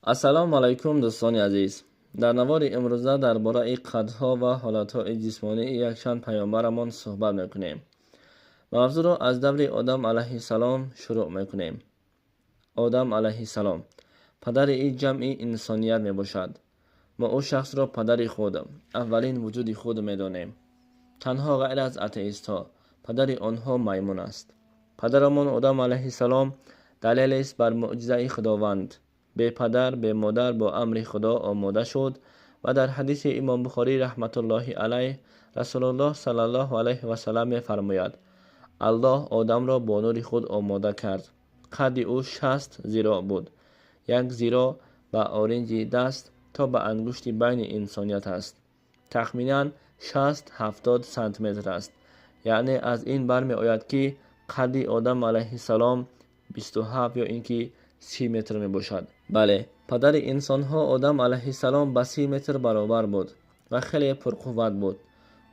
السلام علیکم دوستان عزیز. در نوار امروزه درباره قدها و حالتهای جسمانی یکشان پیامبرمان صحبت میکنیم. موضوع را از دور آدم علیه السلام شروع میکنیم. آدم علیه السلام پدر این جمعی انسانیت میباشد. ما او شخص را پدر خود، اولین وجود خود میدانیم. تنها غیر از اتئیست ها پدر آنها میمون است. پدرمان آدم علیه السلام دلیل است بر معجزه خداوند. به پدر به مادر با امر خدا آماده شد و در حدیث امام بخاری رحمت الله علیه رسول الله صلی الله علیه و سلم می‌فرماید الله آدم را با نور خود آماده کرد. قد او 60 ذراع بود. 1 ذراع به آرنج دست تا به انگشت بین انسانیت است. تخمینا 60-70 سانتی متر است. یعنی از این برمی آید که قد آدم علیه السلام 27 یا اینکه 30 متر می باشد. بله، پدر انسان ها آدم علیه السلام به 30 متر برابر بود و خیلی پرقوت بود.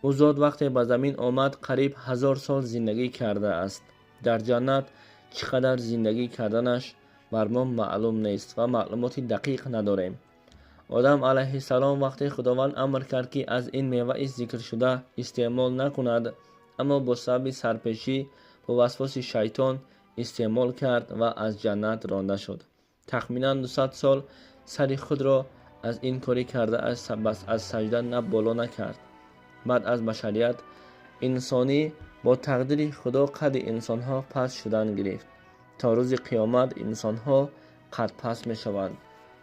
او زاد وقتی به زمین آمد قریب 1000 سال زندگی کرده است. در جنت چقدر زندگی کردنش بر ما معلوم نیست و معلومات دقیق نداریم. آدم علیه السلام وقتی خداوند امر کرد که از این میوه ذکر شده استعمال نکند، اما با سبب سرپیچی با وسواس شیطان استعمال کرد و از جنت رانده شد. تخمینا 200 سال سر خود را از این کاری کرده است، بس از سجده نه بالا نکرد. بعد از بشریت انسانی با تقدیر خدا قد انسانها پس شدن گرفت. تا روز قیامت انسانها قد پس می شوند.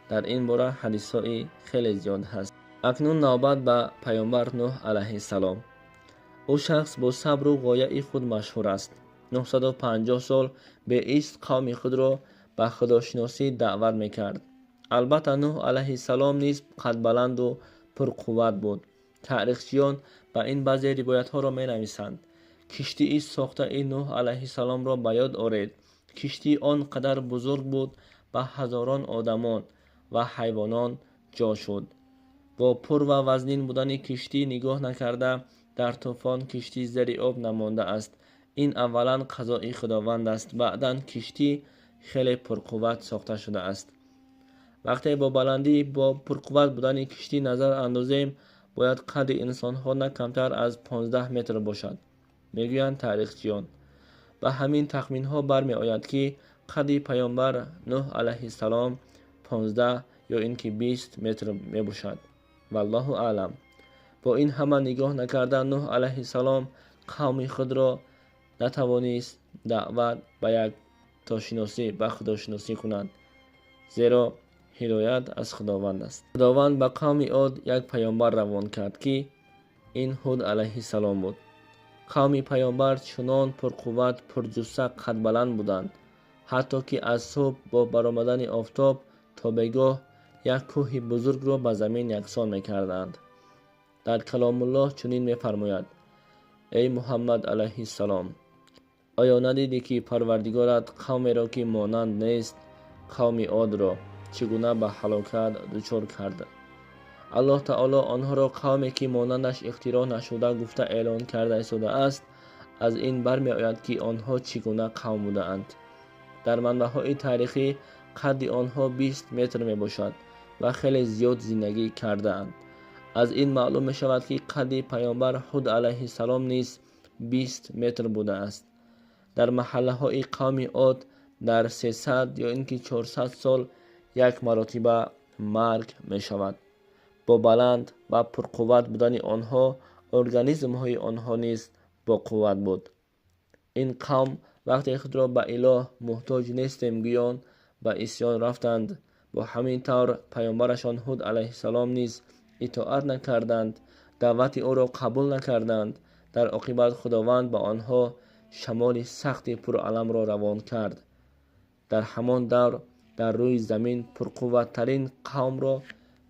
در این باره حدیث‌های خیلی زیاد هست. اکنون نوبت به پیامبر نوح علیه السلام. او شخص با صبر و غایه خود مشهور است. 950 سال به ایست قوم خود را به خداشناسی دعوت میکرد. البته نوح علیه السلام نیز قد بلند و پرقوت بود. تاریخچیان به این بعضی روایت ها را می نویسند. کشتی ایست ساخته این نوح علیه السلام را به یاد آورید. کشتی آنقدر بزرگ بود به هزاران آدمان و حیوانان جا شد. با پر و وزنین بودن کشتی نگاه نکرده در طوفان کشتی زیر آب نمانده است. این اولا قضای خداوند است. بعداً کشتی خیلی پرقوت ساخته شده است. وقتی با بلندی با پرقوت بودن کشتی نظر اندازیم باید قد انسان ها نه کمتر از 15 متر باشد، میگویند تاریخچیان. به همین تخمین ها برمی آید که قد پیامبر نوح علیه السلام 15 یا اینکه 20 متر می باشد. والله اعلم. با این همه نگاه نکرده نوح علیه السلام قوم خود را نتوانست دعوت به یک تاشناسی به خداشناسی کنند، زیرا هدایت از خداوند است. خداوند به قوم عاد یک پیامبر روان کرد که این هود علیه السلام بود. قوم پیامبر چنان پرقوت پرجثه قد بلند بودند حتی که از صبح با برآمدن آفتاب تا بگاه یک کوه بزرگ را به زمین یکسان می‌کردند. در کلام الله چنین می‌فرماید: ای محمد علیه السلام، آیا ندیدی که پروردگارت قومی را که مانند نیست قوم عاد را چگونه به هلاکت دچار کرد؟ الله تعالی آنها را قومی که مانندش اختراع نشده گفته اعلان کرده ایستاده است. از این برمی آید که آنها چگونه قوم بوده اند. در منبع‌های تاریخی قد آنها 20 متر می باشد و خیلی زیاد زندگی کرده اند. از این معلوم می شود که قد پیامبر هود علیه السلام نیز 20 متر بوده است. در محله های قوم عاد در 300 یا اینکه 400 سال یک مرتبه مرگ می شود. با بلند و پرقوت بودن آنها ارگانیسم های آنها نیز با قوت بود. این قوم وقتی خود را به اله محتاج نیستیم گویان به عصیان رفتند. با همین طور پیامبرشان هود علیه السلام نیز اطاعت نکردند، دعوت او را قبول نکردند. در عاقبت خداوند به آنها شمال سخت پرعلم را روان کرد. در همان دور در روی زمین پرقوت ترین قوم را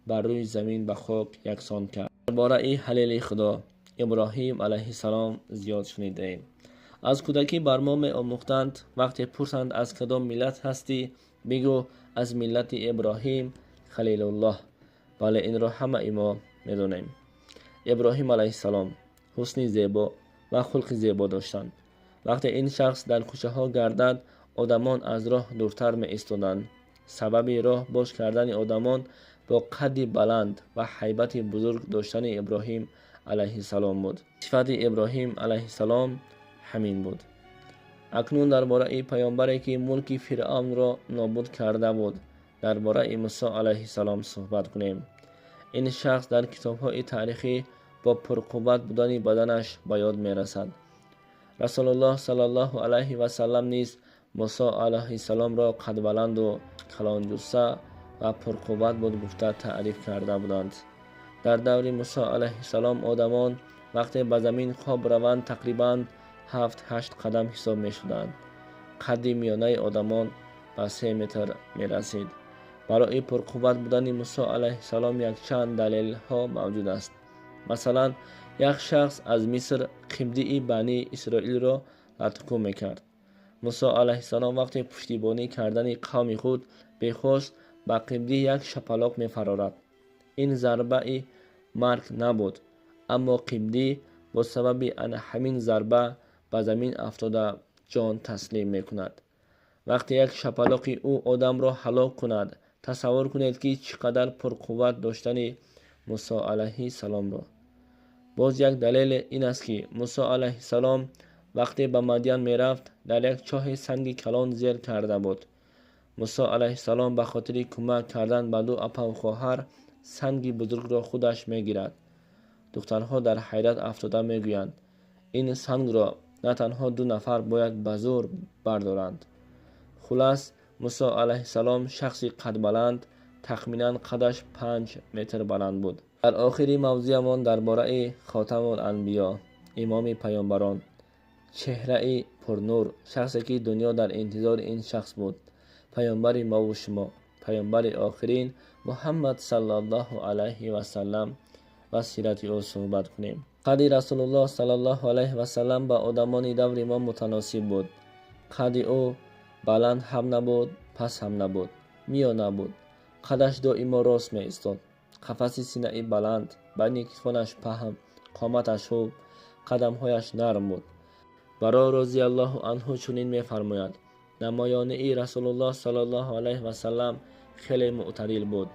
بر روی زمین به خاک یکسان کرد. درباره این خلیل خدا ابراهیم علیه السلام زیاد شنیدیم. از کودکی بر ما می آموختند وقتی پرسند از کدام ملت هستی بگو از ملت ابراهیم خلیل الله. بله، این را همه ما میدونیم. ابراهیم علیه السلام حسن زیبا و خلق زیبا داشتند. وقتی این شخص در کوچه ها گردد آدمان از راه دورتر می ایستادند. سبب راه باز کردن آدمان با قد بلند و هیبت بزرگ داشتن ابراهیم علیه السلام بود. صفت ابراهیم علیه السلام همین بود. اکنون درباره پیامبری که ملک فرعون را نابود کرده بود، درباره موسی علیه السلام صحبت کنیم. این شخص در کتاب‌های تاریخی با پرقوت بودن بدنش به یاد می‌رسد. رسول الله صلی الله علیه و سلم نیز موسی علیه السلام را قد بلند و کلان جثه و پرقوت بود گفته تعریف کرده بودند. در دور موسی علیه السلام آدمان وقتی به زمین خواب روند تقریباً 7-8 قدم حساب می شدند. قد میانه آدمان به 3 متر می رسید. برای پرقوت بودن موسی علیه السلام یک چند دلیل ها موجود است. مثلا یک شخص از مصر قبطی بنی اسرائیل را لطکو می کرد. موسی علیه السلام وقتی پشتیبانی کردن قوم خود بخواست به قبطی یک شپلاق می فرارد. این ضربه مرگ نبود، اما قبطی با سبب همین ضربه به زمین افتاده جان تسلیم می کند. وقتی یک شپلاق او آدم را هلاک کند، تصور کنید که چقدر پرقوت داشتن موسی علیه السلام را. باز یک دلیل این است که موسی علیه السلام وقتی به مدین می رفت در یک چاه سنگ کلان زیر کرده بود. موسی علیه السلام به خاطر کمک کردن به 2 اپا و خواهر سنگ بزرگ را خودش می گیرد. دخترها در حیرت افتاده می گویند این سنگ را نه تنها 2 نفر باید به زور بردارند. خلاص موسی علیه السلام شخصی قد بلند، تخمینا قدش 5 متر بلند بود. در آخری موضوعمان درباره خاتم الانبیا، امام پیامبران، چهره پرنور، شخصی که دنیا در انتظار این شخص بود، پیامبر ما و شما، پیامبر آخرین محمد صلی الله علیه و سلم و سیرت او صحبت کنیم. قد رسول الله صلی الله علیه و سلم با آدمان دور ما متناسب بود. قد او بلند هم نبود، پس هم نبود، میانه بود. قدش دائما راست می ایستاد. قفس سینه بلند، بین کتفانش پهن، قامتش خوب، قدمهایش نرم بود. برا رضی الله عنه چنین می فرماید: نمایانه رسول الله صلی الله علیه و سلم خیلی معتدل بود،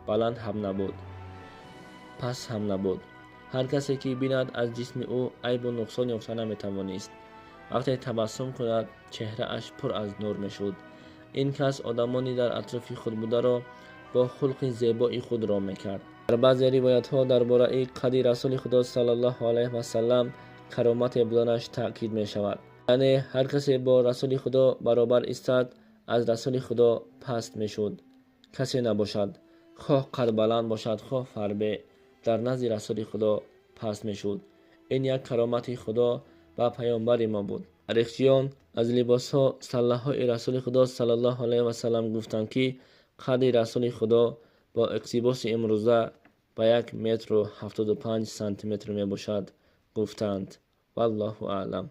بلند هم نبود، پس هم نبود. هر کسی که بیند از جسم او عیب و نقصان یافته نمیتوانست. وقتی تبسم کند چهره اش پر از نور میشد. این کس آدمانی در اطراف خود بوده را با خلق زیبای خود را میکرد. در بعضی روایت ها درباره قد رسول خدا صلی الله علیه و سلم کرامت بودنش تاکید می شود. یعنی هر کسی با رسول خدا برابر ایستد از رسول خدا پست می شد. کسی نباشد خواه قد بلند باشد خواه فربه در نزد رسول خدا پست می شد. این یک کرامت خدا و پیامبر ما بود. تاریخچیان از لباس ها سلاح های رسول خدا صلی الله علیه و سلم گفتند که قد رسول خدا با اقتباس امروزه به 1 متر و 75 سانتی متر می باشد گفتند. والله اعلم.